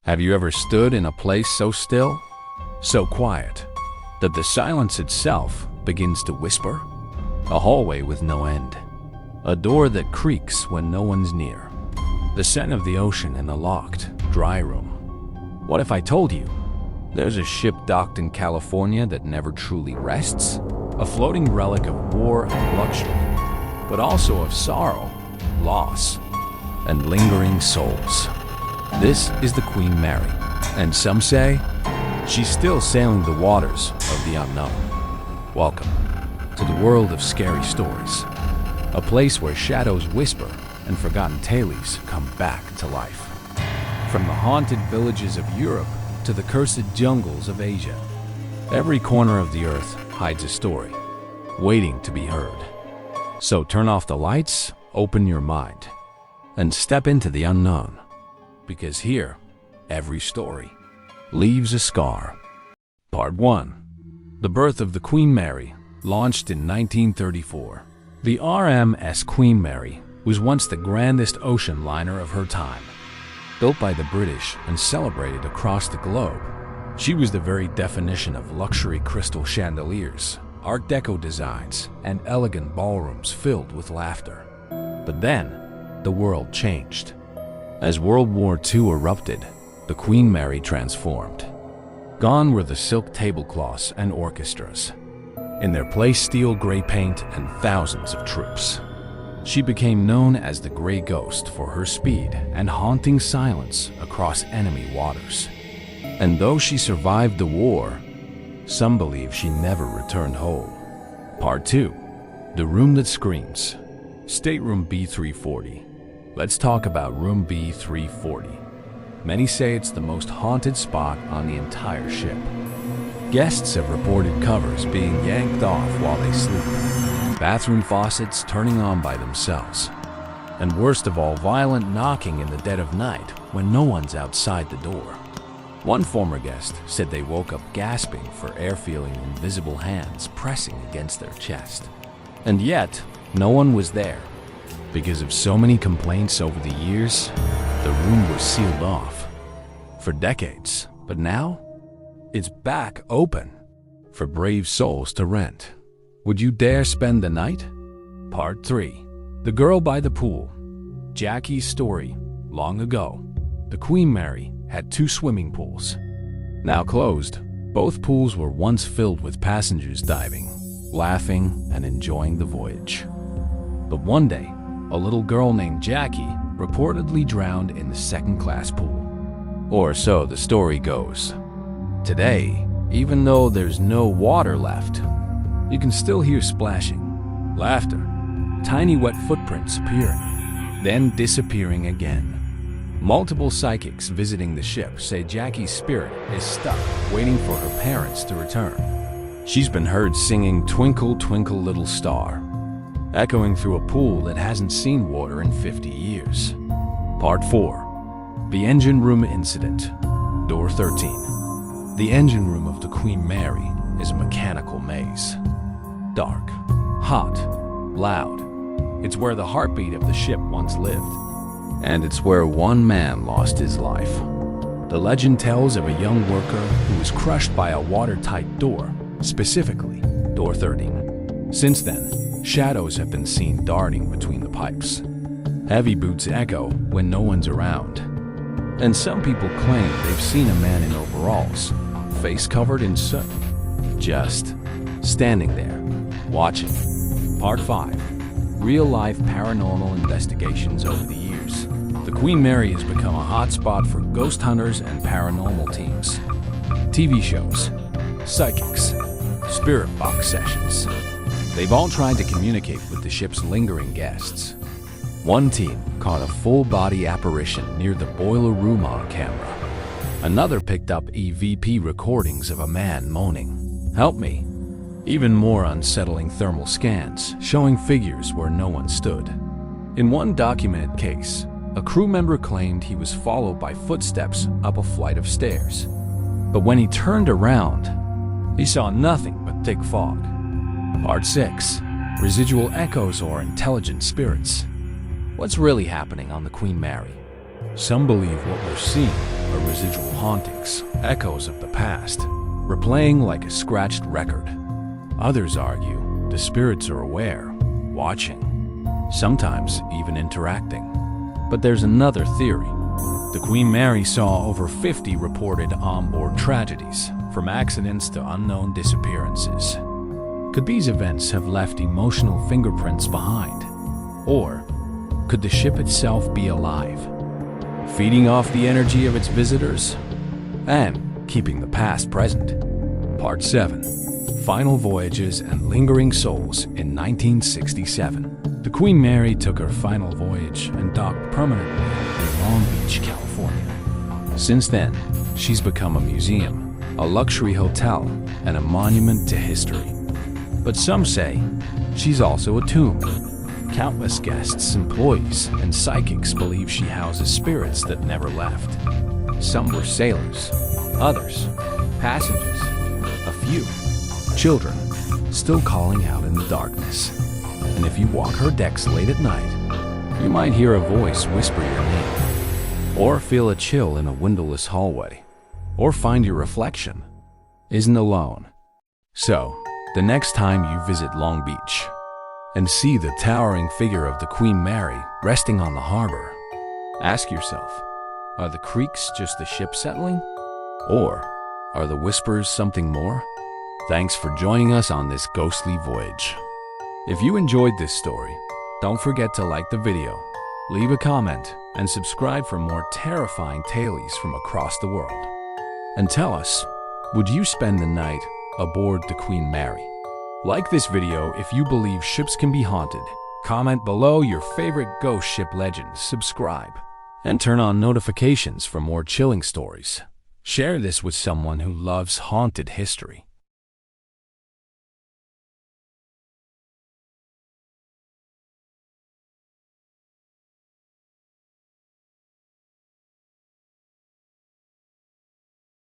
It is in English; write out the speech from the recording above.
Have you ever stood in a place so still, so quiet, that the silence itself begins to whisper? A hallway with no end. A door that creaks when no one's near. The scent of the ocean in the locked, dry room. What if I told you there's a ship docked in California that never truly rests? A floating relic of war and luxury, but also of sorrow, loss, and lingering souls. This is the Queen Mary, and some say she's still sailing the waters of the unknown. Welcome to the world of scary stories, a place where shadows whisper and forgotten tales come back to life. From the haunted villages of Europe to the cursed jungles of Asia, every corner of the earth hides a story, waiting to be heard. So turn off the lights, open your mind, and step into the unknown. Because here, every story leaves a scar. Part 1. The birth of the Queen Mary, launched in 1934. The RMS Queen Mary was once the grandest ocean liner of her time. Built by the British and celebrated across the globe, she was the very definition of luxury crystal chandeliers, Art Deco designs, and elegant ballrooms filled with laughter. But then, the world changed. As World War II erupted, the Queen Mary transformed. Gone were the silk tablecloths and orchestras. In their place, steel gray paint and thousands of troops. She became known as the Grey Ghost for her speed and haunting silence across enemy waters. And though she survived the war, some believe she never returned home. Part 2. The Room That Screams. Stateroom B340. Let's talk about Room B340. Many say it's the most haunted spot on the entire ship. Guests have reported covers being yanked off while they sleep, bathroom faucets turning on by themselves, and worst of all, violent knocking in the dead of night when no one's outside the door. One former guest said they woke up gasping for air, feeling invisible hands pressing against their chest. And yet, no one was there. Because of so many complaints over the years, the room was sealed off for decades. But now, it's back open for brave souls to rent. Would you dare spend the night? Part 3. The Girl by the Pool. Jackie's story. Long ago, the Queen Mary had 2 swimming pools. Now closed, both pools were once filled with passengers diving, laughing, and enjoying the voyage. But one day, a little girl named Jackie reportedly drowned in the second-class pool. Or so the story goes. Today, even though there's no water left, you can still hear splashing, laughter, tiny wet footprints appearing, then disappearing again. Multiple psychics visiting the ship say Jackie's spirit is stuck, waiting for her parents to return. She's been heard singing "Twinkle, Twinkle, Little Star," echoing through a pool that hasn't seen water in 50 years. Part 4. The Engine Room Incident. Door 13. The engine room of the Queen Mary is a mechanical maze. Dark, hot, loud. It's where the heartbeat of the ship once lived. And it's where one man lost his life. The legend tells of a young worker who was crushed by a watertight door, specifically door 13. Since then, shadows have been seen darting between the pipes. Heavy boots echo when no one's around. And some people claim they've seen a man in overalls, face covered in soot, just standing there, watching. Part 5. Real-life paranormal investigations over the years. The Queen Mary has become a hotspot for ghost hunters and paranormal teams. TV shows, psychics, spirit box sessions. They've all tried to communicate with the ship's lingering guests. One team caught a full-body apparition near the boiler room on camera. Another picked up EVP recordings of a man moaning, "Help me." Even more unsettling thermal scans showing figures where no one stood. In one documented case, a crew member claimed he was followed by footsteps up a flight of stairs. But when he turned around, he saw nothing but thick fog. Part 6. Residual echoes or intelligent spirits. What's really happening on the Queen Mary? Some believe what we're seeing are residual hauntings, echoes of the past, replaying like a scratched record. Others argue the spirits are aware, watching, sometimes even interacting. But there's another theory. The Queen Mary saw over 50 reported onboard tragedies, from accidents to unknown disappearances. Could these events have left emotional fingerprints behind? Or could the ship itself be alive, feeding off the energy of its visitors and keeping the past present? Part 7. Final Voyages and Lingering Souls in 1967. The Queen Mary took her final voyage and docked permanently in Long Beach, California. Since then, she's become a museum, a luxury hotel, and a monument to history. But some say she's also a tomb. Countless guests, employees, and psychics believe she houses spirits that never left. Some were sailors, others passengers, a few children still calling out in the darkness. And if you walk her decks late at night, you might hear a voice whisper your name, or feel a chill in a windowless hallway, or find your reflection isn't alone. So, the next time you visit Long Beach and see the towering figure of the Queen Mary resting on the harbor, ask yourself, are the creaks just the ship settling? Or are the whispers something more? Thanks for joining us on this ghostly voyage. If you enjoyed this story, don't forget to like the video, leave a comment, and subscribe for more terrifying tales from across the world. And tell us, would you spend the night aboard the Queen Mary? Like this video if you believe ships can be haunted. Comment below your favorite ghost ship legends, subscribe, and turn on notifications for more chilling stories. Share this with someone who loves haunted history.